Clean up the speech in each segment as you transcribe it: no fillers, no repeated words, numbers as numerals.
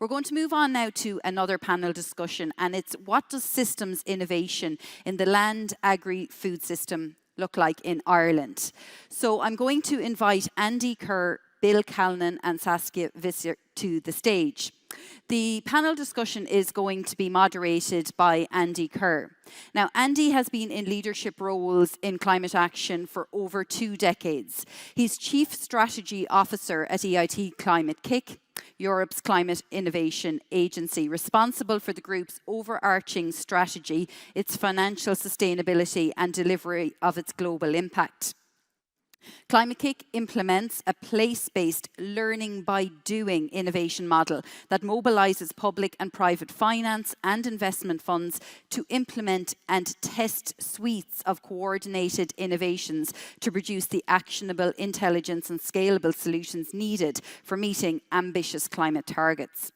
We're going to move on now to another panel discussion, and it's what does systems innovation in the land agri-food system look like in Ireland? So I'm going to invite Andy Kerr, Bill Callanan and Saskia Visser to the stage. The panel discussion is going to be moderated by Andy Kerr. Now, Andy has been in leadership roles in climate action for over 2 decades. He's Chief Strategy Officer at EIT Climate-KIC, Europe's climate innovation agency, responsible for the group's overarching strategy, its financial sustainability and delivery of its global impact. Climate-KIC implements a place-based learning by doing innovation model that mobilises public and private finance and investment funds to implement and test suites of coordinated innovations to produce the actionable intelligence and scalable solutions needed for meeting ambitious climate targets.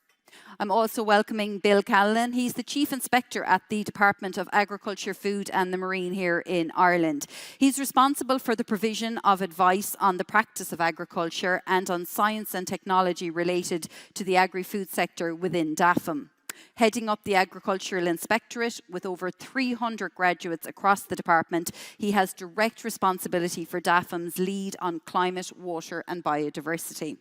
I'm also welcoming Bill Callanan. He's the Chief Inspector at the Department of Agriculture, Food and the Marine here in Ireland. He's responsible for the provision of advice on the practice of agriculture and on science and technology related to the agri-food sector within DAFM. Heading up the Agricultural Inspectorate with over 300 graduates across the department, he has direct responsibility for DAFM's lead on climate, water and biodiversity.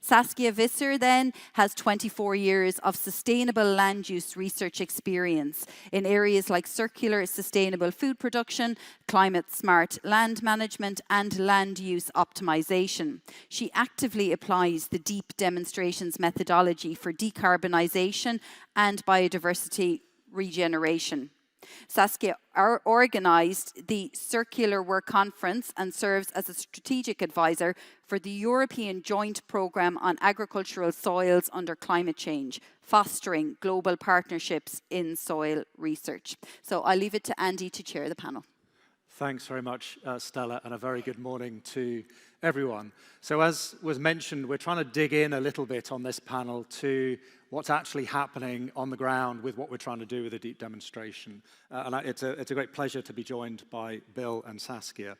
Saskia Visser then has 24 years of sustainable land use research experience in areas like circular sustainable food production, climate smart land management and land use optimization. She actively applies the deep demonstrations methodology for decarbonisation and biodiversity regeneration. Saskia organised the Circular Work Conference and serves as a strategic advisor for the European Joint Programme on Agricultural Soils under Climate Change, fostering global partnerships in soil research. So I'll leave it to Andy to chair the panel. Thanks very much, Stella, and a very good morning to everyone. So as was mentioned, we're trying to dig in a little bit on this panel to what's actually happening on the ground with what we're trying to do with a deep demonstration. It's a great pleasure to be joined by Bill and Saskia.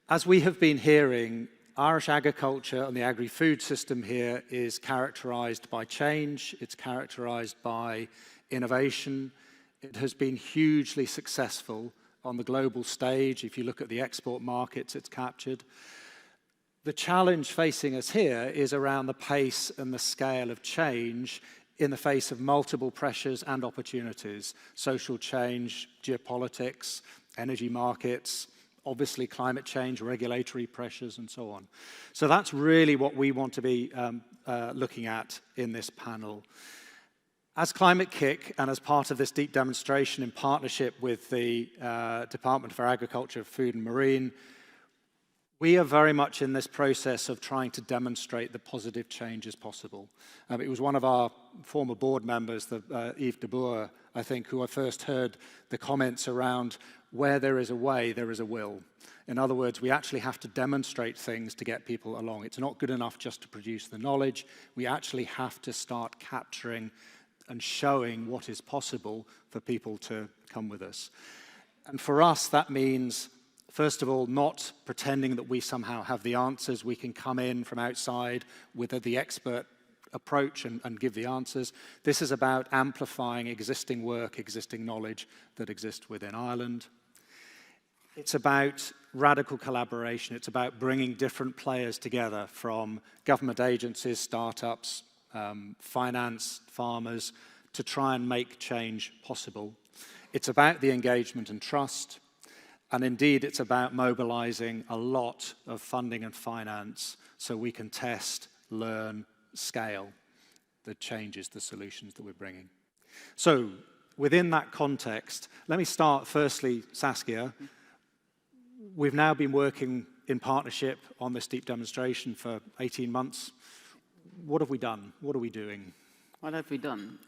As we have been hearing, Irish agriculture and the agri-food system here is characterised by change, it's characterised by innovation. It has been hugely successful on the global stage. If you look at the export markets it's captured. The challenge facing us here is around the pace and the scale of change in the face of multiple pressures and opportunities. Social change, geopolitics, energy markets, obviously climate change, regulatory pressures and so on. So that's really what we want to be looking at in this panel. As Climate-KIC and as part of this deep demonstration in partnership with the Department for Agriculture, Food and Marine, we are very much in this process of trying to demonstrate that positive change is possible. It was one of our former board members, Yves de Boer, I think, who I first heard the comments around where there is a way, there is a will. In other words, we actually have to demonstrate things to get people along. It's not good enough just to produce the knowledge. We actually have to start capturing and showing what is possible for people to come with us. And for us, that means, first of all, not pretending that we somehow have the answers. We can come in from outside with the expert approach and give the answers. This is about amplifying existing work, existing knowledge that exists within Ireland. It's about radical collaboration. It's about bringing different players together from government agencies, startups, finance, farmers, to try and make change possible. It's about the engagement and trust, and indeed it's about mobilizing a lot of funding and finance so we can test, learn, scale the changes, the solutions that we're bringing. So within that context, let me start firstly, Saskia. We've now been working in partnership on this deep demonstration for 18 months. What have we done? What are we doing? What have we done?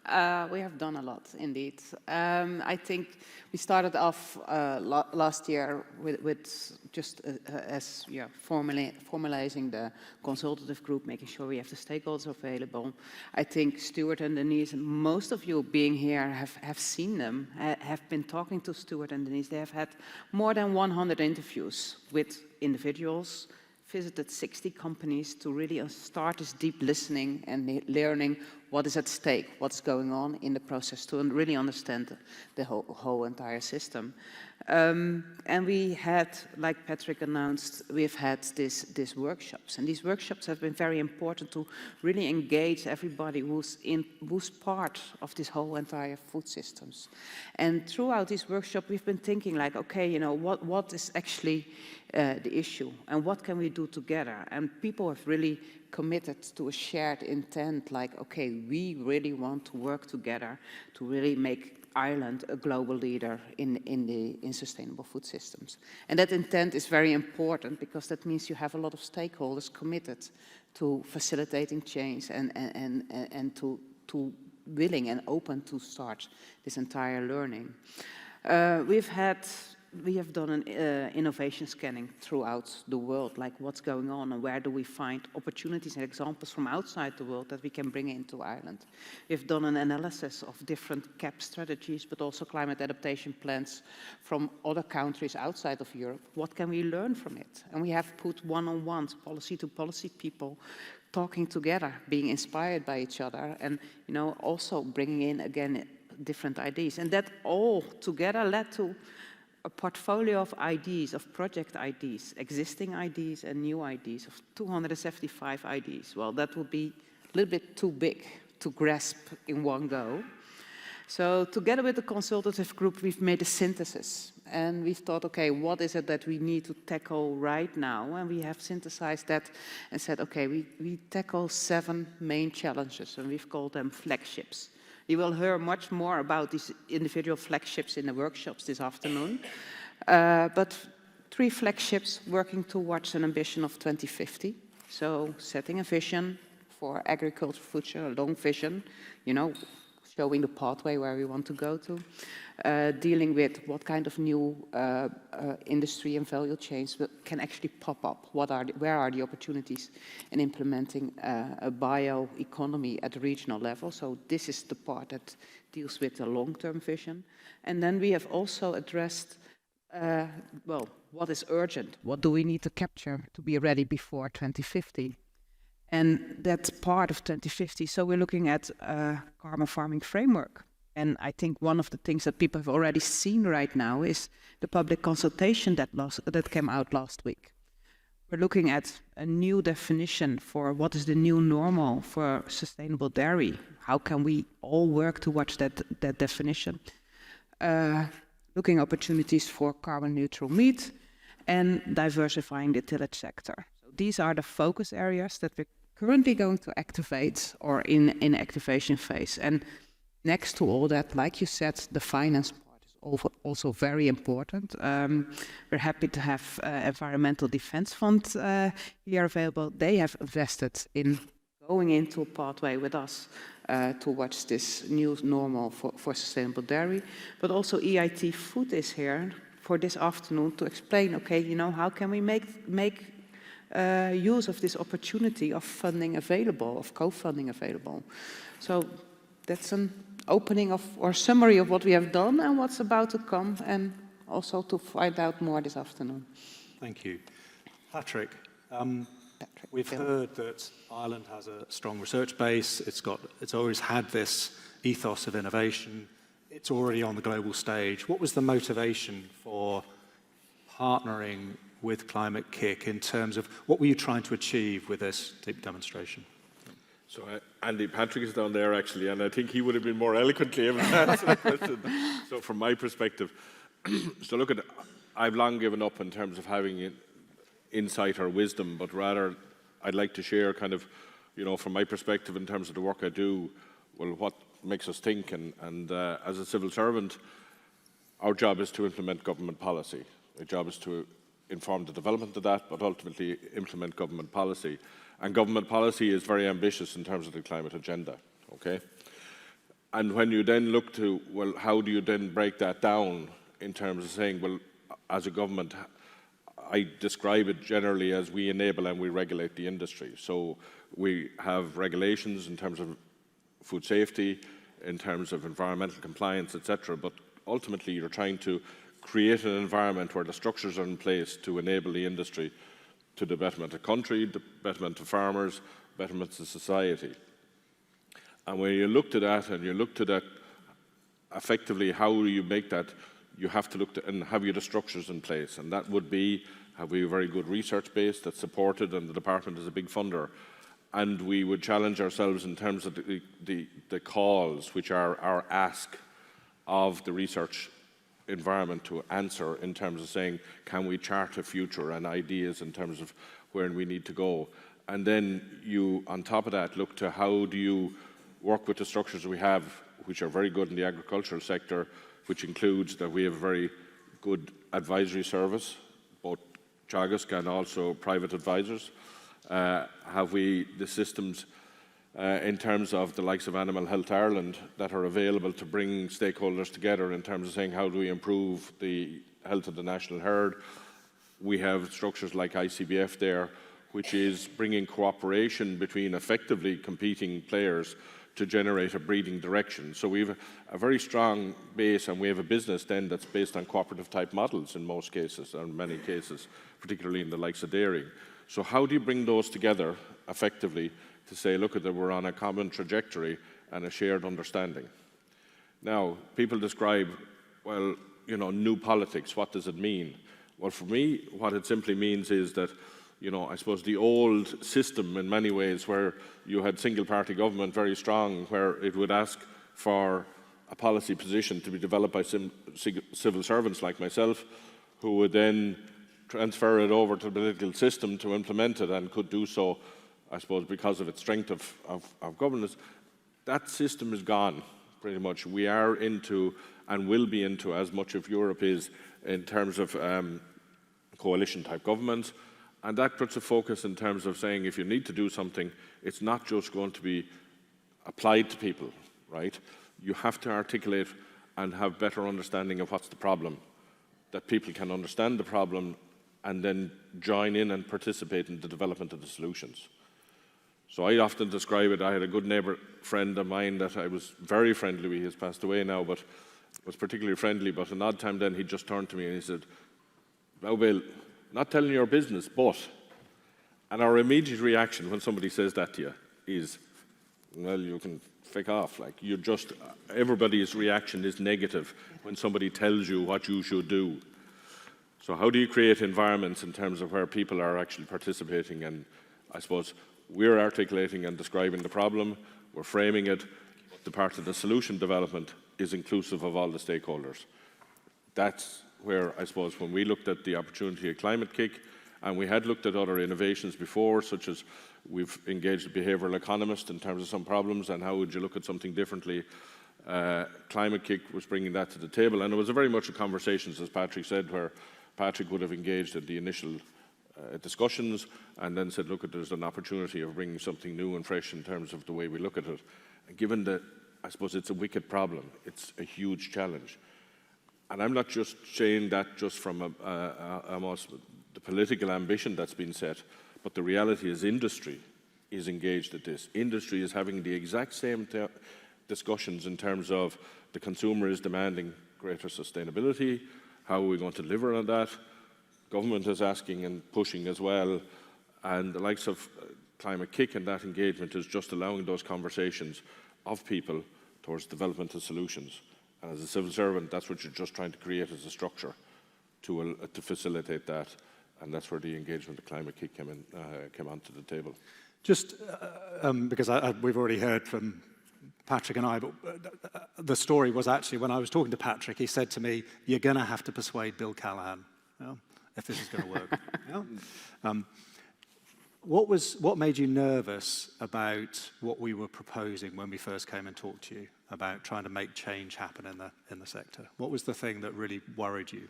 We have done a lot, indeed. I think we started off last year with just formalizing the consultative group, making sure we have the stakeholders available. I think Stuart and Denise, most of you being here have seen them, have been talking to Stuart and Denise. They have had more than 100 interviews with individuals, visited 60 companies to really start this deep listening and learning what is at stake, what's going on in the process to really understand the whole entire system. And we had, like Patrick announced, we've had these workshops, and these workshops have been very important to really engage everybody who's part of this whole entire food systems. And throughout this workshop, we've been thinking like, okay, you know, what is actually the issue, and what can we do together? And people have really committed to a shared intent, like, okay, we really want to work together to really make Ireland a global leader in sustainable food systems. And that intent is very important because that means you have a lot of stakeholders committed to facilitating change and to willing and open to start this entire learning. We have done an innovation scanning throughout the world, like what's going on and where do we find opportunities and examples from outside the world that we can bring into Ireland. We've done an analysis of different CAP strategies, but also climate adaptation plans from other countries outside of Europe. What can we learn from it? And we have put one-on-ones, policy-to-policy people talking together, being inspired by each other, and you know, also bringing in, again, different ideas. And that all together led to a portfolio of ideas, of project ideas, existing ideas and new ideas, of 275 ideas. Well, that would be a little bit too big to grasp in one go. So together with the consultative group, we've made a synthesis. And we've thought, okay, what is it that we need to tackle right now? And we have synthesized that and said, okay, we tackle 7 main challenges, and we've called them flagships. You will hear much more about these individual flagships in the workshops this afternoon. But 3 flagships working towards an ambition of 2050. So setting a vision for agriculture future, a long vision, you know, showing the pathway where we want to go to. Dealing with what kind of new industry and value chains can actually pop up. Where are the opportunities in implementing a bioeconomy at the regional level? So this is the part that deals with the long-term vision. And then we have also addressed, well, what is urgent? What do we need to capture to be ready before 2050? And that's part of 2050. So we're looking at a carbon farming framework. And I think one of the things that people have already seen right now is the public consultation that came out last week. We're looking at a new definition for what is the new normal for sustainable dairy. How can we all work towards that definition? Looking at opportunities for carbon neutral meat and diversifying the tillage sector. So these are the focus areas that we're currently going to activate or in activation phase. And next to all that, like you said, the finance part is also very important. We're happy to have Environmental Defence Fund here available. They have invested in going into a pathway with us towards this new normal for sustainable dairy. But also EIT Food is here for this afternoon to explain, okay, you know, how can we make use of this opportunity of funding available, of co-funding available. So that's an opening of or summary of what we have done and what's about to come, and also to find out more this afternoon. Thank you. Patrick, we've heard that Ireland has a strong research base. It's always had this ethos of innovation. It's already on the global stage. What was the motivation for partnering with Climate-KIC in terms of what were you trying to achieve with this demonstration? So Andy, Patrick is down there actually, and I think he would have been more eloquently able to answer the question. So from my perspective, so look, I've long given up in terms of having insight or wisdom, but rather I'd like to share kind of, you know, from my perspective in terms of the work I do, well, what makes us think, and as a civil servant, our job is to implement government policy. Our job is to inform the development of that, but ultimately implement government policy. And government policy is very ambitious in terms of the climate agenda, okay? And when you then look to, well, how do you then break that down in terms of saying, well, as a government, I describe it generally as we enable and we regulate the industry. So we have regulations in terms of food safety, in terms of environmental compliance, etc. But ultimately, you're trying to create an environment where the structures are in place to enable the industry to the betterment of country, the betterment of farmers, betterment of society. And when you look to that, and you look to that, effectively, how do you make that? You have to look to, and have you the structures in place? And that would be, have we a very good research base that's supported, and the department is a big funder? And we would challenge ourselves in terms of the calls, which are our ask of the research environment to answer in terms of saying, can we chart a future and ideas in terms of where we need to go? And then you, on top of that, look to how do you work with the structures we have, which are very good in the agricultural sector, which includes that we have a very good advisory service, both Teagasc and also private advisors. Have we the systems in terms of the likes of Animal Health Ireland that are available to bring stakeholders together in terms of saying how do we improve the health of the national herd? We have structures like ICBF there, which is bringing cooperation between effectively competing players to generate a breeding direction. So we have a very strong base, and we have a business then that's based on cooperative type models in most cases, or in many cases, particularly in the likes of dairying. So how do you bring those together effectively to say, look, that we're on a common trajectory and a shared understanding? Now, people describe, well, you know, new politics, what does it mean? Well, for me, what it simply means is that, you know, I suppose the old system in many ways where you had single-party government very strong, where it would ask for a policy position to be developed by civil servants like myself, who would then transfer it over to the political system to implement it, and could do so, I suppose, because of its strength of governance. That system is gone, pretty much. We are into, and will be into, as much of Europe is, in terms of coalition-type governments. And that puts a focus in terms of saying if you need to do something, it's not just going to be applied to people, right? You have to articulate and have better understanding of what's the problem, that people can understand the problem and then join in and participate in the development of the solutions. So I often describe it, I had a good neighbour friend of mine that I was very friendly with. He has passed away now, but was particularly friendly. But an odd time then he just turned to me and he said, "Now, Bill, not telling your business, but," and our immediate reaction when somebody says that to you is, well, you can fick off. Like, you just, everybody's reaction is negative when somebody tells you what you should do. So how do you create environments in terms of where people are actually participating? And I suppose we're articulating and describing the problem, we're framing it, but the part of the solution development is inclusive of all the stakeholders. That's where, I suppose, when we looked at the opportunity of Climate-KIC, and we had looked at other innovations before, such as we've engaged a behavioural economist in terms of some problems, and how would you look at something differently. Climate-KIC was bringing that to the table, and it was very much a conversation, as Patrick said, where Patrick would have engaged in the initial discussions and then said, look, there's an opportunity of bringing something new and fresh in terms of the way we look at it. And given that, I suppose it's a wicked problem, it's a huge challenge. And I'm not just saying that just from almost the political ambition that's been set, but the reality is industry is engaged at this. Industry is having the exact same discussions in terms of the consumer is demanding greater sustainability, how are we going to deliver on that? Government is asking and pushing as well, and the likes of Climate-KIC and that engagement is just allowing those conversations of people towards development of solutions. And as a civil servant, that's what you're just trying to create as a structure to facilitate that, and that's where the engagement of Climate-KIC came onto the table. Just because we've already heard from Patrick and I, but the story was actually when I was talking to Patrick, he said to me, "You're going to have to persuade Bill Callanan, you know, if this is going to work." You know? What made you nervous about what we were proposing when we first came and talked to you about trying to make change happen in the sector? What was the thing that really worried you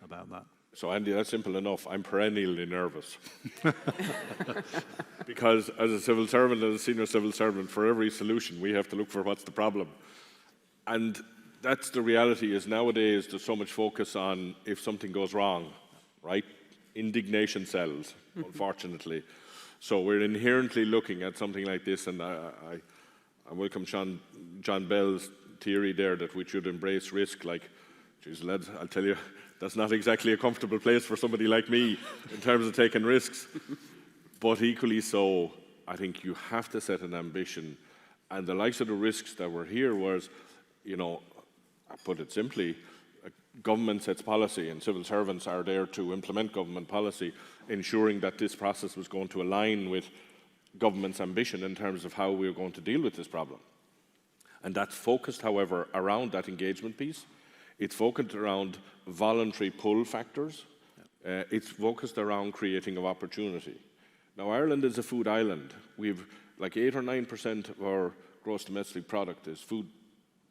about that? So Andy, that's simple enough. I'm perennially nervous. Because as a civil servant and a senior civil servant, for every solution, we have to look for what's the problem. And that's the reality is nowadays there's so much focus on if something goes wrong, right? Indignation sells, unfortunately. So we're inherently looking at something like this, and I welcome John Bell's theory there that we should embrace risk. Like, geez, lads, I'll tell you, that's not exactly a comfortable place for somebody like me in terms of taking risks. But equally so, I think you have to set an ambition And the likes of the risks that were here was, you know, I put it simply, government sets policy and civil servants are there to implement government policy, ensuring that this process was going to align with government's ambition in terms of how we are going to deal with this problem. And that's focused, however, around that engagement piece. It's focused around voluntary pull factors. It's focused around creating of opportunity. Now, Ireland is a food island. We've like 8 or 9% of our gross domestic product is food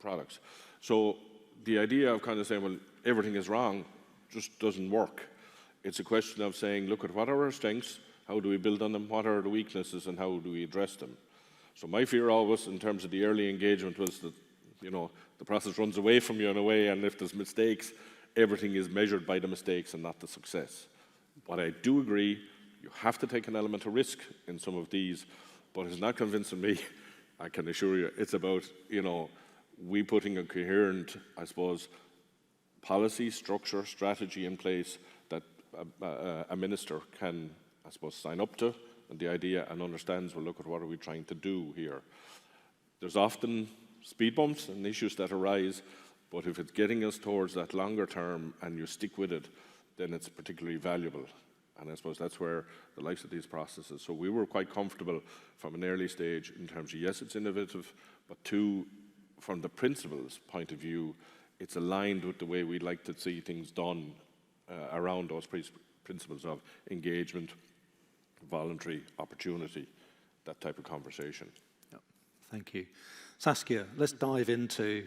products. So the idea of kind of saying, well, everything is wrong just doesn't work. It's a question of saying, look at what are our strengths, how do we build on them, what are the weaknesses, and how do we address them? So my fear always in terms of the early engagement was that, you know, the process runs away from you in a way, and if there's mistakes, everything is measured by the mistakes and not the success. But I do agree, you have to take an element of risk in some of these, but it's not convincing me, I can assure you. It's about, you know, we putting a coherent, I suppose, policy, structure, strategy in place that a minister can, I suppose, sign up to, and the idea and understands, well, look at what are we trying to do here. There's often speed bumps and issues that arise, but if it's getting us towards that longer term and you stick with it, then it's particularly valuable. And I suppose that's where the likes of these processes. So we were quite comfortable from an early stage in terms of, yes, it's innovative, but two, from the principles point of view, it's aligned with the way we'd like to see things done around those principles of engagement, voluntary opportunity, that type of conversation. Yep. Thank you. Saskia, let's dive into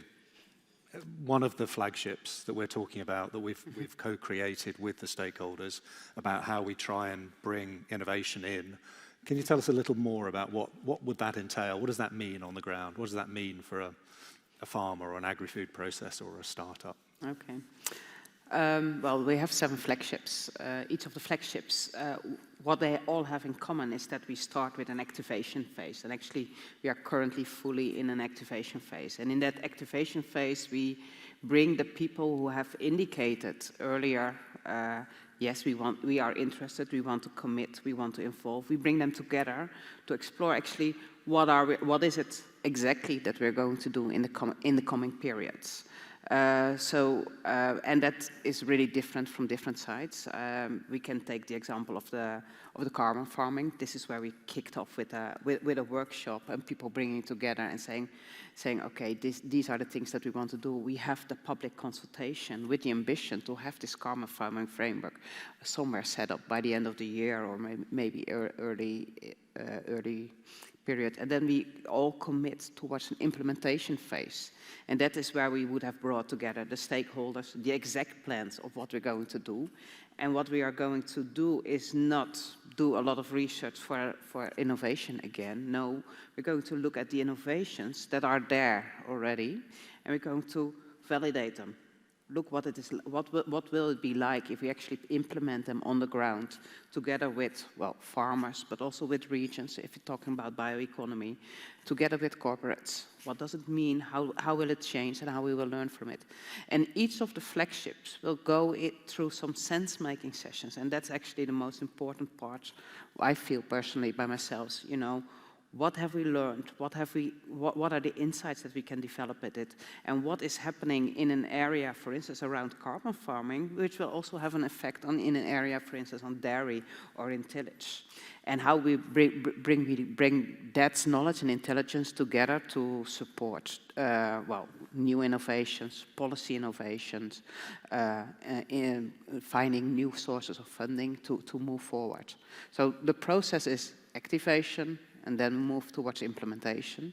one of the flagships that we're talking about that we've co-created with the stakeholders about how we try and bring innovation in. Can you tell us a little more about what would that entail? What does that mean on the ground? What does that mean for a farmer or an agri-food processor or a startup? Okay. Well, we have 7 flagships. Each of the flagships, what they all have in common is that we start with an activation phase. And actually, we are currently fully in an activation phase. And in that activation phase, we bring the people who have indicated earlier, yes, we are interested, we want to commit, we want to involve. We bring them together to explore actually what is it exactly that we're going to do in the coming periods. And that is really different from different sides. We can take the example of the carbon farming. This is where we kicked off with a workshop and people bringing together and saying, okay, these are the things that we want to do. We have the public consultation with the ambition to have this carbon farming framework somewhere set up by the end of the year or maybe early period. And then we all commit towards an implementation phase. And that is where we would have brought together the stakeholders, the exact plans of what we're going to do. And what we are going to do is not do a lot of research for innovation again. No, we're going to look at the innovations that are there already, and we're going to validate them. Look what it is. What will it be like if we actually implement them on the ground together with, well, farmers, but also with regions, if you're talking about bioeconomy, together with corporates. What does it mean? How will it change and how we will learn from it? And each of the flagships will go through some sense-making sessions, and that's actually the most important part, I feel personally by myself, you know. What have we learned? What are the insights that we can develop with it? And what is happening in an area, for instance, around carbon farming, which will also have an effect in an area, for instance, on dairy or in tillage? And how we bring that knowledge and intelligence together to support, well, new innovations, policy innovations, in finding new sources of funding to move forward. So the process is activation, and then move towards implementation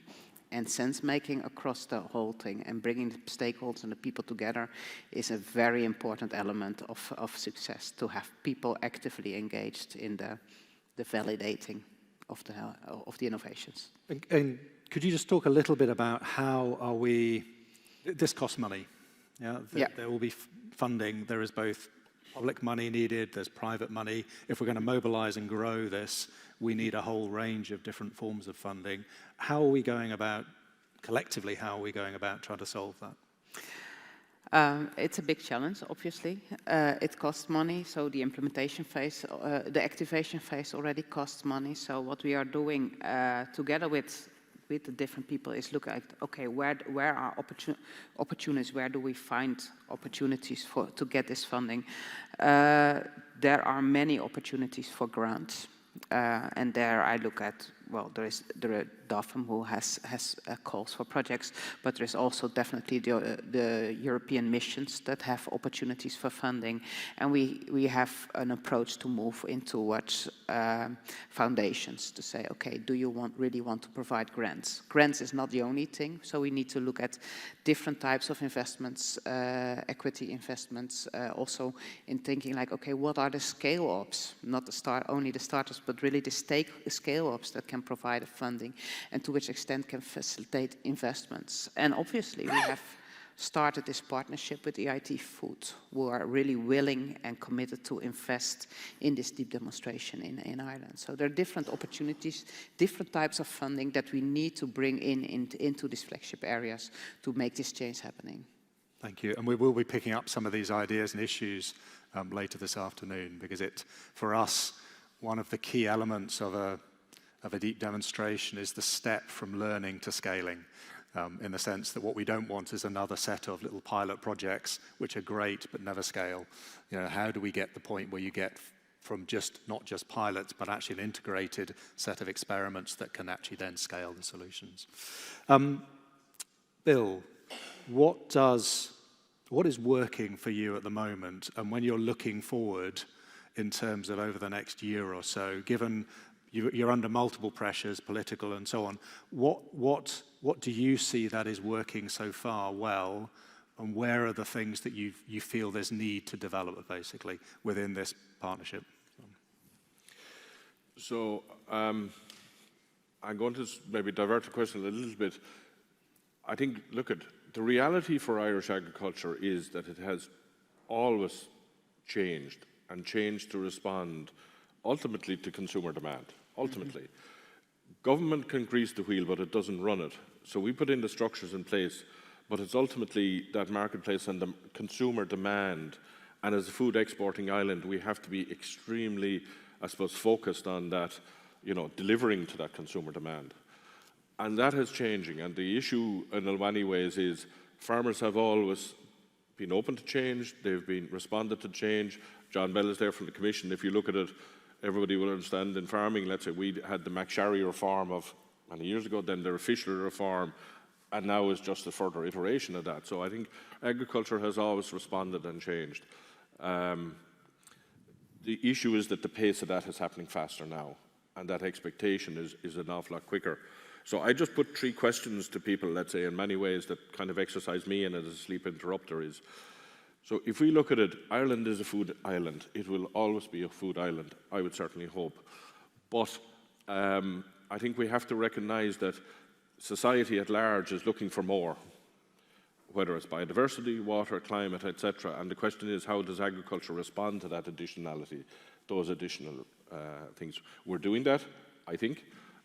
and sense-making across the whole thing. And bringing the stakeholders and the people together is a very important element of success, to have people actively engaged in the validating of the innovations. And could you just talk a little bit about how are we, this costs money, yeah? There will be funding, there is both public money needed, there's private money. If we're going to mobilize and grow this, we need a whole range of different forms of funding. How are we going about, collectively, how are we going about trying to solve that? It's a big challenge, obviously. It costs money, so the implementation phase, the activation phase already costs money. So what we are doing together with with the different people is look at, okay, where are opportunities, where do we find opportunities to get this funding? There are many opportunities for grants. And there I look at, well, there is DAFM who has calls for projects, but there is also definitely the European missions that have opportunities for funding. And we have an approach to move into what foundations to say, okay, do you really want to provide grants? Grants is not the only thing, so we need to look at different types of investments, equity investments, also in thinking like, okay, what are the scale-ups? Not only the startups, but really the scale-ups that can provide funding and to which extent can facilitate investments. And obviously we have started this partnership with EIT Food, who are really willing and committed to invest in this deep demonstration in Ireland. So there are different opportunities, different types of funding that we need to bring into these flagship areas to make this change happening. Thank you. And we will be picking up some of these ideas and issues later this afternoon, because for us, one of the key elements of a deep demonstration is the step from learning to scaling, in the sense that what we don't want is another set of little pilot projects which are great but never scale. You know, how do we get the point where you get from not just pilots, but actually an integrated set of experiments that can actually then scale the solutions? Bill, what is working for you at the moment, and when you're looking forward in terms of over the next year or so, given you're under multiple pressures, political and so on, what do you see that is working so far well, and where are the things that you feel there's need to develop, basically, within this partnership? So I'm going to maybe divert the question a little bit. I think, look at the reality for Irish agriculture is that it has always changed, and changed to respond ultimately to consumer demand. Ultimately. Government can grease the wheel, but it doesn't run it. So we put in the structures in place, but it's ultimately that marketplace and the consumer demand. And as a food exporting island, we have to be extremely, I suppose, focused on that, delivering to that consumer demand. And that is changing. And the issue in many ways is farmers have always been open to change. They've been responded to change. John Bell is there from the Commission. If you look at it, everybody will understand in farming, let's say we had the McSharry reform of many years ago, then the official reform, and now is just a further iteration of that. So I think agriculture has always responded and changed. The issue is that the pace of that is happening faster now, and that expectation is an awful lot quicker. So I just put 3 questions to people, let's say, in many ways that kind of exercise me and as a sleep interrupter is, so if we look at it, Ireland is a food island. It will always be a food island, I would certainly hope. But I think we have to recognise that society at large is looking for more, whether it's biodiversity, water, climate, etc. And the question is, how does agriculture respond to that additionality, those additional things? We're doing that, I think,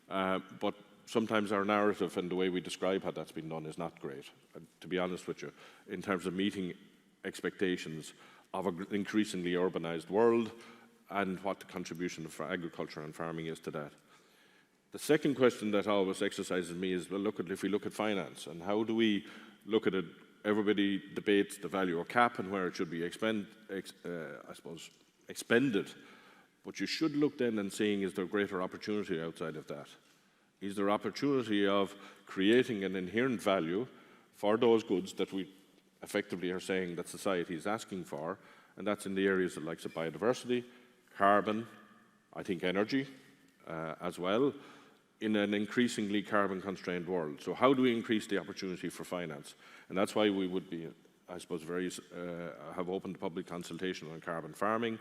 but sometimes our narrative and the way we describe how that's been done is not great, to be honest with you, in terms of meeting expectations of an increasingly urbanized world and what the contribution of agriculture and farming is to that. The second question that always exercises me is, well, if we look at finance, and how do we look at it? Everybody debates the value of CAP and where it should be expended, but you should look then and seeing, is there greater opportunity outside of that? Is there opportunity of creating an inherent value for those goods that we effectively are saying that society is asking for, and that's in the areas of likes of biodiversity, carbon, I think energy as well, in an increasingly carbon-constrained world. So how do we increase the opportunity for finance? And that's why we would be, I suppose, have opened public consultation on carbon farming.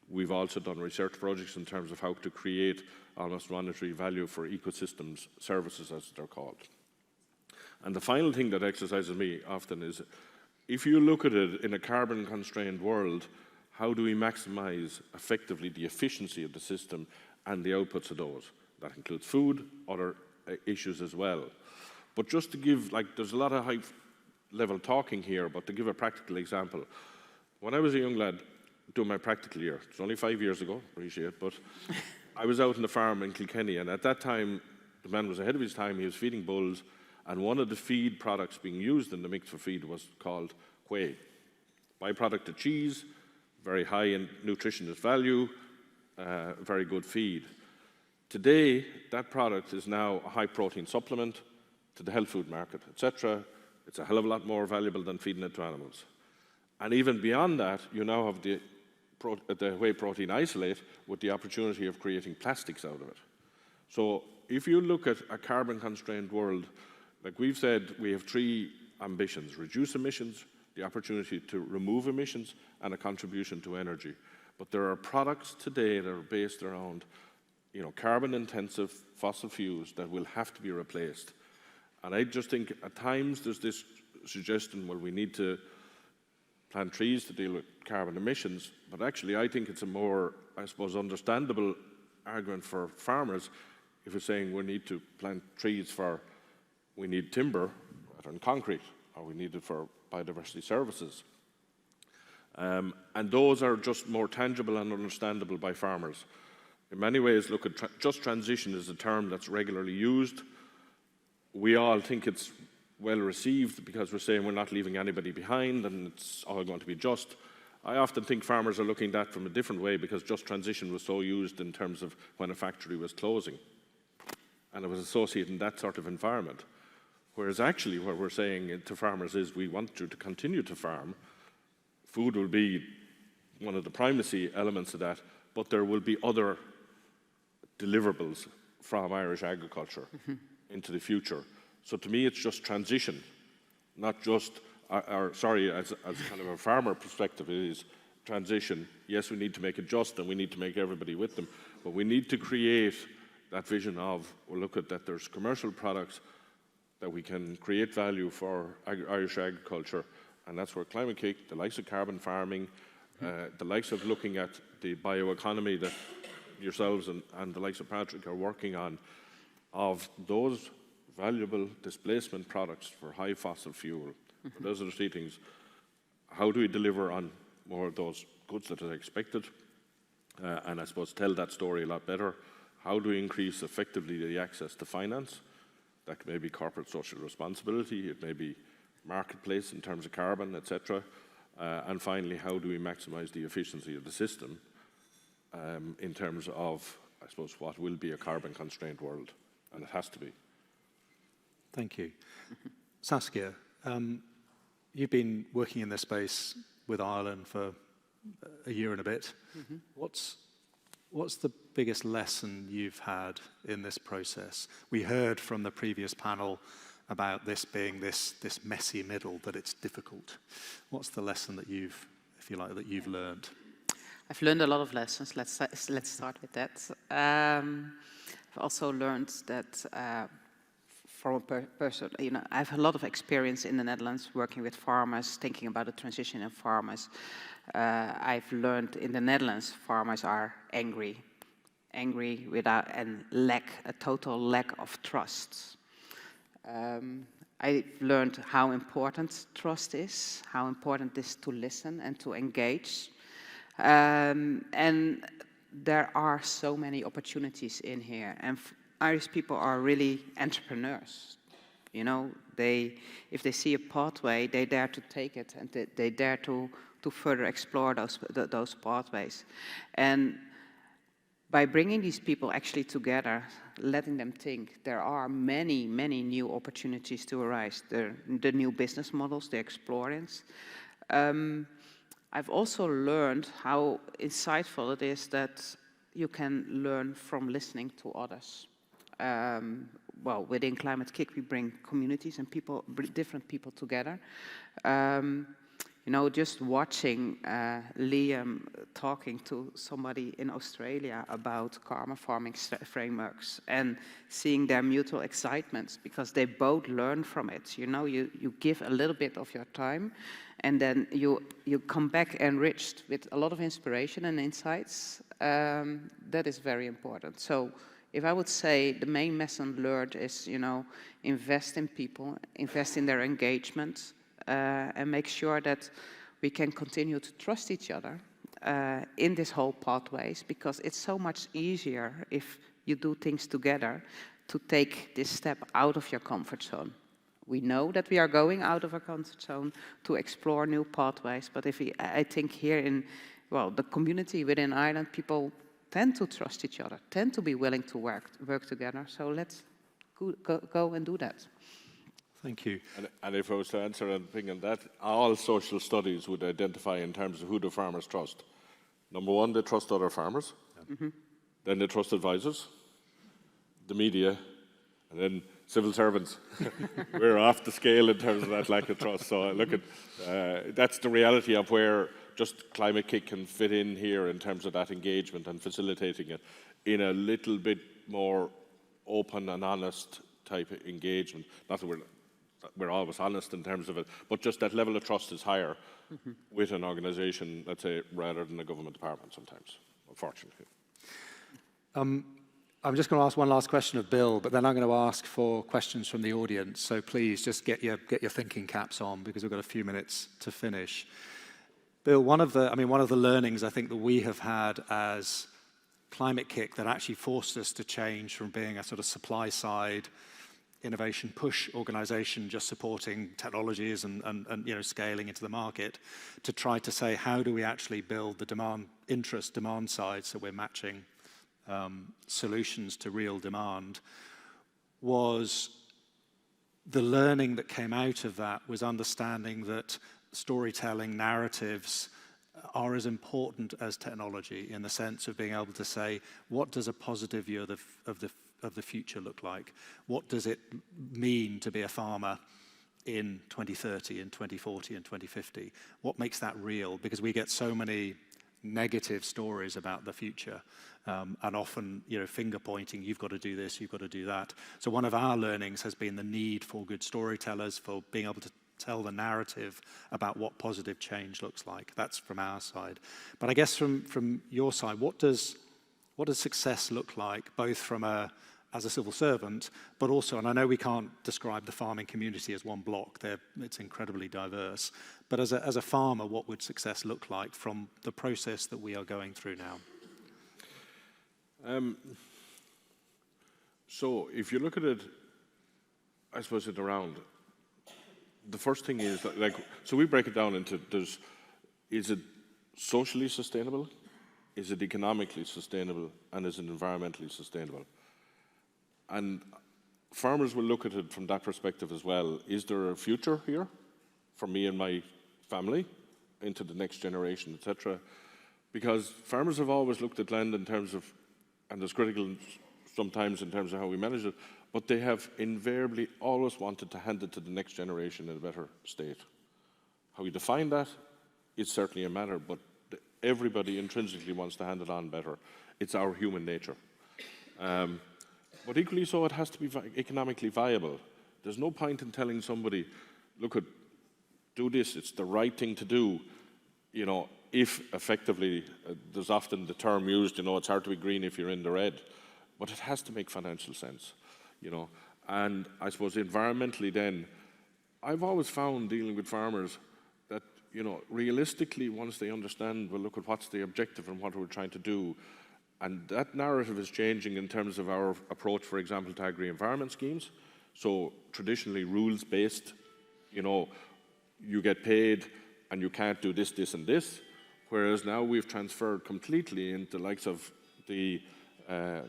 We've also done research projects in terms of how to create almost monetary value for ecosystems services, as they're called. And the final thing that exercises me often is, if you look at it in a carbon-constrained world, how do we maximize effectively the efficiency of the system and the outputs of those? That includes food, other issues as well. But just to give, there's a lot of high-level talking here, but to give a practical example, when I was a young lad doing my practical year, it's only 5 years ago, appreciate it, but I was out on the farm in Kilkenny, and at that time, the man was ahead of his time. He was feeding bulls, and one of the feed products being used in the mix for feed was called whey. Byproduct of cheese, very high in nutritionist value, very good feed. Today, that product is now a high-protein supplement to the health food market, etc. It's a hell of a lot more valuable than feeding it to animals. And even beyond that, you now have the whey protein isolate with the opportunity of creating plastics out of it. So if you look at a carbon-constrained world, like we've said, we have 3 ambitions: reduce emissions, the opportunity to remove emissions, and a contribution to energy. But there are products today that are based around, carbon-intensive fossil fuels that will have to be replaced. And I just think at times there's this suggestion, well, we need to plant trees to deal with carbon emissions, but actually I think it's a more, understandable argument for farmers if you're saying we need to plant trees we need timber and concrete, or we need it for biodiversity services. And those are just more tangible and understandable by farmers. In many ways, look at just transition is a term that's regularly used. We all think it's well received because we're saying we're not leaving anybody behind and it's all going to be just. I often think farmers are looking at that from a different way because just transition was so used in terms of when a factory was closing. And it was associated in that sort of environment. Whereas actually what we're saying to farmers is we want you to continue to farm. Food will be one of the primacy elements of that, but there will be other deliverables from Irish agriculture into the future. So to me, it's just transition, not just, as kind of a farmer perspective, it is transition. Yes, we need to make it just and we need to make everybody with them, but we need to create that vision of, well, look at that there's commercial products that we can create value for Irish agriculture, and that's where Climate-KIC, the likes of carbon farming, the likes of looking at the bioeconomy that yourselves and the likes of Patrick are working on, of those valuable displacement products for high fossil fuel. Those are the 3 things. How do we deliver on more of those goods that are expected? And I suppose tell that story a lot better. How do we increase effectively the access to finance? That may be corporate social responsibility, it may be marketplace in terms of carbon, etc. And finally, how do we maximize the efficiency of the system in terms of, I suppose, what will be a carbon-constrained world? And it has to be. Thank you. Saskia, you've been working in this space with Ireland for a year and a bit. What's the biggest lesson you've had in this process? We heard from the previous panel about this being this messy middle, that it's difficult. What's the lesson that you've, if you like, that you've learned? I've learned a lot of lessons. Let's start with that. I've also learned that from a person, I have a lot of experience in the Netherlands working with farmers, thinking about the transition in farmers. I've learned in the Netherlands, farmers are angry without and a total lack of trust. I've learned how important trust is, how important it is to listen and to engage. And there are so many opportunities in here, and Irish people are really entrepreneurs. If they see a pathway, they dare to take it, and they dare to further explore those pathways. And by bringing these people actually together, letting them think, there are many, many new opportunities to arise. The new business models, the explorings. I've also learned how insightful it is that you can learn from listening to others. Within Climate-KIC, we bring communities and different people together. Just watching Liam talking to somebody in Australia about carbon farming frameworks and seeing their mutual excitements because they both learn from it. You give a little bit of your time and then you come back enriched with a lot of inspiration and insights. That is very important. So if I would say the main lesson learned is, invest in people, invest in their engagement, and make sure that we can continue to trust each other in this whole pathways, because it's so much easier if you do things together to take this step out of your comfort zone. We know that we are going out of our comfort zone to explore new pathways, but I think here in, well, the community within Ireland, people tend to trust each other, tend to be willing to work together. So let's go and do that. Thank you. And if I was to answer anything on that, all social studies would identify in terms of who the farmers trust. Number one, they trust other farmers. Then they trust advisors, the media, and then civil servants. We're off the scale in terms of that lack of trust. So look at, that's the reality of where just Climate-KIC can fit in here in terms of that engagement and facilitating it in a little bit more open and honest type of engagement. Not that we're always honest in terms of it, but just that level of trust is higher with an organisation, let's say, rather than a government department sometimes, unfortunately. I'm just going to ask one last question of Bill, but then I'm going to ask for questions from the audience. So please just get your thinking caps on, because we've got a few minutes to finish. Bill, one of the learnings I think that we have had as Climate-KIC that actually forced us to change from being a sort of supply side innovation push organization just supporting technologies and scaling into the market, to try to say, how do we actually build the demand side so we're matching solutions to real demand, was the learning that came out of that was understanding that storytelling, narratives are as important as technology, in the sense of being able to say, what does a positive view of the future look like? What does it mean to be a farmer in 2030, in 2040, in 2050? What makes that real? Because we get so many negative stories about the future, and often, finger pointing, you've got to do this, you've got to do that. So one of our learnings has been the need for good storytellers, for being able to tell the narrative about what positive change looks like. That's from our side. But I guess from your side, what does success look like, both from as a civil servant, but also, and I know we can't describe the farming community as one block, it's incredibly diverse, but as a farmer, what would success look like from the process that we are going through now? So if you look at it, I suppose around, the first thing is, so we break it down into, is it socially sustainable? Is it economically sustainable? And is it environmentally sustainable? And farmers will look at it from that perspective as well. Is there a future here for me and my family into the next generation, etc.? Because farmers have always looked at land in terms of, and it's critical sometimes in terms of how we manage it, but they have invariably always wanted to hand it to the next generation in a better state. How we define that is certainly a matter, but everybody intrinsically wants to hand it on better. It's our human nature. But equally so, it has to be economically viable. There's no point in telling somebody, look, do this, it's the right thing to do, if effectively, there's often the term used, it's hard to be green if you're in the red, but it has to make financial sense, And I suppose environmentally then, I've always found dealing with farmers that, realistically, once they understand, well, look at what's the objective and what we're trying to do, and that narrative is changing in terms of our approach, for example, to agri-environment schemes. So traditionally rules-based, you get paid and you can't do this, this and this, whereas now we've transferred completely into the likes of the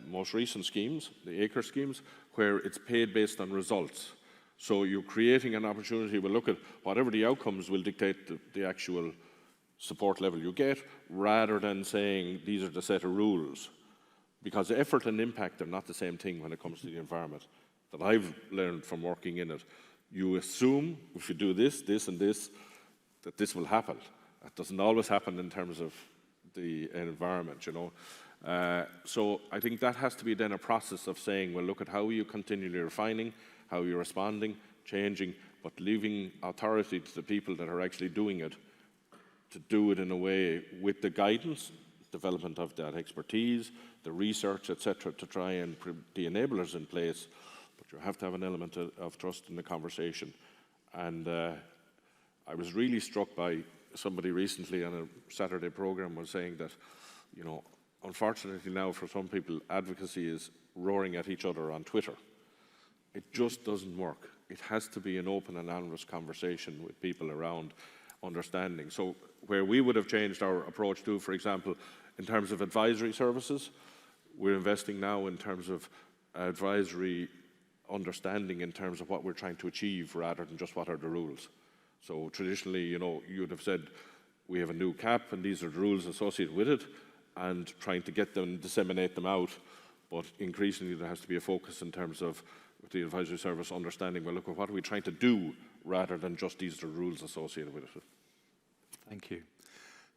most recent schemes, the acre schemes, where it's paid based on results. So you're creating an opportunity, well, look at whatever the outcomes will dictate the actual support level you get, rather than saying these are the set of rules. Because effort and impact are not the same thing when it comes to the environment. That I've learned from working in it. You assume if you do this, this and this, that this will happen. That doesn't always happen in terms of the environment, So I think that has to be then a process of saying, well, look at how you're continually refining, how you're responding, changing, but leaving authority to the people that are actually doing it, to do it in a way with the guidance, development of that expertise, the research, etc., to try and put the enablers in place. But you have to have an element of trust in the conversation. And I was really struck by somebody recently on a Saturday program was saying that, unfortunately now for some people, advocacy is roaring at each other on Twitter. It just doesn't work. It has to be an open and honest conversation with people around understanding. So where we would have changed our approach to, for example, in terms of advisory services, we're investing now in terms of advisory understanding in terms of what we're trying to achieve rather than just what are the rules. So traditionally, you know, you'd have said, we have a new CAP and these are the rules associated with it, and trying to get them, disseminate them out. But increasingly there has to be a focus in terms of the advisory service understanding, well, look, what are we trying to do rather than just these are the rules associated with it. Thank you.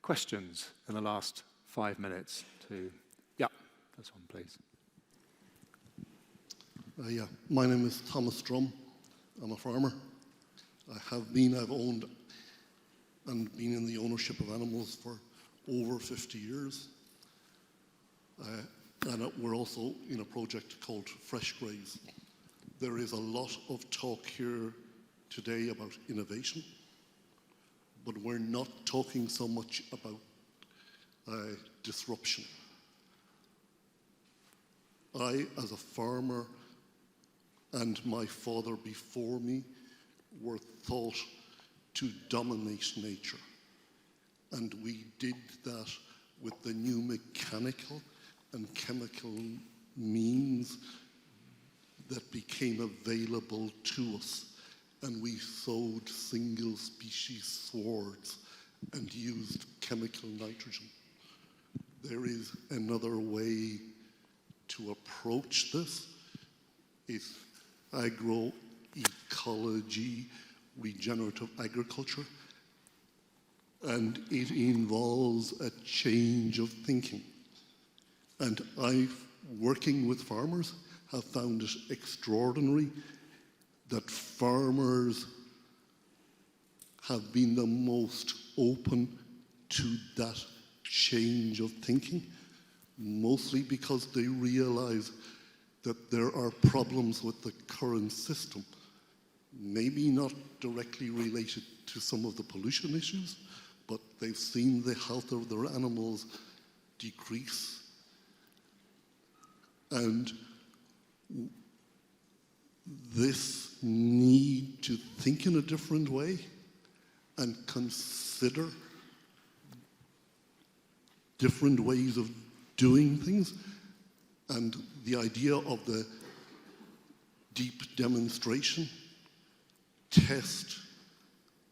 Questions in the last 5 minutes to, yeah, that's one, please. Yeah, my name is Thomas Drum. I'm a farmer. I've owned and been in the ownership of animals for over 50 years. And we're also in a project called Fresh Graze. There is a lot of talk here today about innovation, but we're not talking so much about disruption. I, as a farmer, and my father before me, were thought to dominate nature. And we did that with the new mechanical and chemical means that became available to us. And we sowed single species swords and used chemical nitrogen. There is another way to approach this. It's agroecology, regenerative agriculture, and it involves a change of thinking. And working with farmers, have found it extraordinary that farmers have been the most open to that change of thinking, mostly because they realize that there are problems with the current system, maybe not directly related to some of the pollution issues, but they've seen the health of their animals decrease. And this need to think in a different way and consider different ways of doing things, and the idea of the deep demonstration, test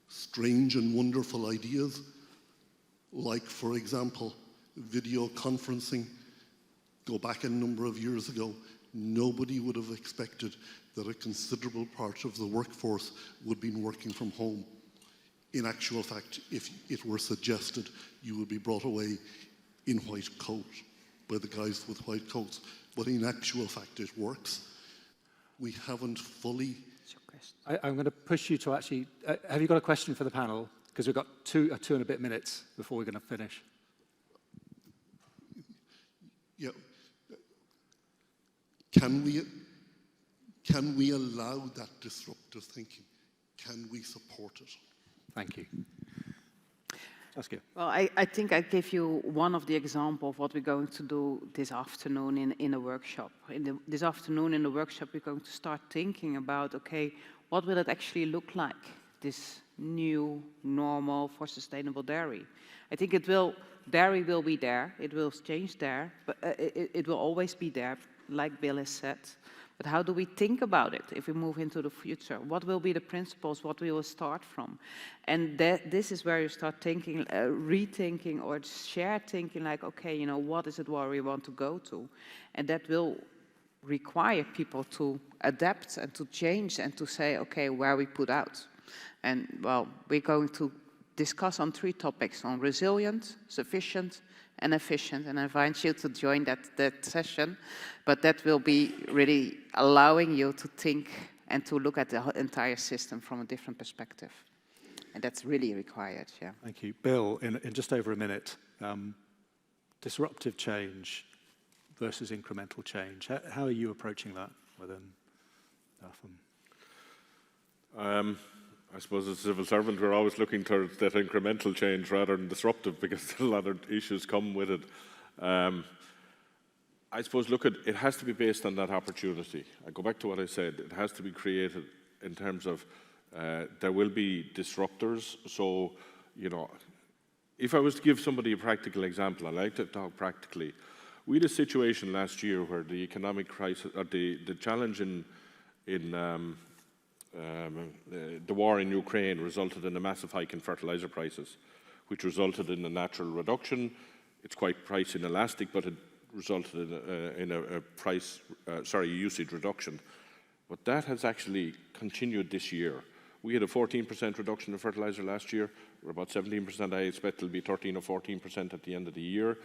strange and wonderful ideas, like, for example, video conferencing. Go back a number of years ago, nobody would have expected that a considerable part of the workforce would be working from home. In actual fact, if it were suggested, you would be brought away in white coat by the guys with white coats. But in actual fact, it works. We haven't fully... I'm going to push you to actually... have you got a question for the panel? Because we've got two and a bit minutes before we're going to finish. Yeah. Can we allow that disruptive thinking? Can we support it? Thank you. Saskia. Well, I think I gave you one of the examples of what we're going to do this afternoon in a workshop. This afternoon in the workshop, we're going to start thinking about, okay, what will it actually look like, this new normal for sustainable dairy? I think dairy will be there, it will change there, but it will always be there, like Bill has said. But how do we think about it if we move into the future? What will be the principles, what we will start from? And this is where you start thinking, rethinking or shared thinking, like, okay, you know, what is it where we want to go to? And that will require people to adapt and to change and to say, okay, where we put out. And, well, we're going to discuss on 3 topics, on resilient, sufficient, and efficient, and I invite you to join that session. But that will be really allowing you to think and to look at the entire system from a different perspective. And that's really required, yeah. Thank you. Bill, in just over a minute, disruptive change versus incremental change. How are you approaching that within DAFM? I suppose as a civil servant, we're always looking towards that incremental change rather than disruptive, because a lot of issues come with it. I suppose, look, it has to be based on that opportunity. I go back to what I said. It has to be created in terms of there will be disruptors. So, you know, if I was to give somebody a practical example, I like to talk practically. We had a situation last year where the economic crisis, or the challenge in the war in Ukraine resulted in a massive hike in fertilizer prices, which resulted in a natural reduction. It's quite price inelastic, but it resulted in a price, usage reduction. But that has actually continued this year. We had a 14% reduction in fertilizer last year. We're about 17%. I expect it'll be 13 or 14% at the end of the year.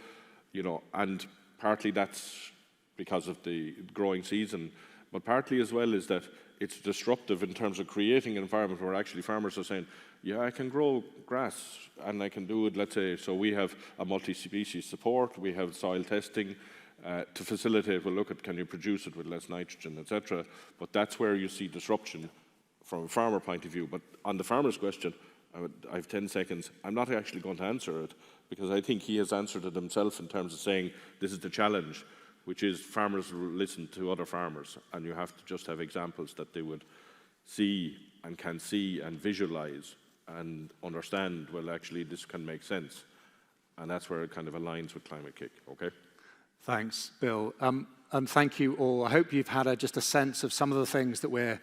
You know, and partly that's because of the growing season, but partly as well is that it's disruptive in terms of creating an environment where actually farmers are saying, yeah, I can grow grass and I can do it, let's say, so we have a multi-species support, we have soil testing to facilitate, well, look at, can you produce it with less nitrogen, etc. But that's where you see disruption from a farmer point of view. But on the farmer's question, I have 10 seconds. I'm not actually going to answer it because I think he has answered it himself in terms of saying this is the challenge, which is farmers listen to other farmers, and you have to just have examples that they would see and can see and visualize and understand, well, actually, this can make sense. And that's where it kind of aligns with Climate-KIC, okay? Thanks, Bill. And thank you all. I hope you've had just a sense of some of the things that we're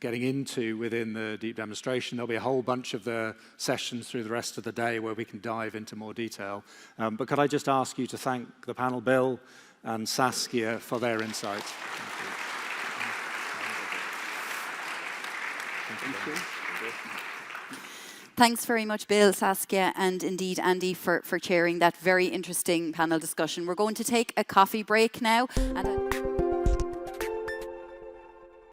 getting into within the deep demonstration. There'll be a whole bunch of the sessions through the rest of the day where we can dive into more detail. But could I just ask you to thank the panel, Bill and Saskia, for their insights. Thank you. Thanks very much, Bill, Saskia, and indeed Andy for chairing that very interesting panel discussion. We're going to take a coffee break now.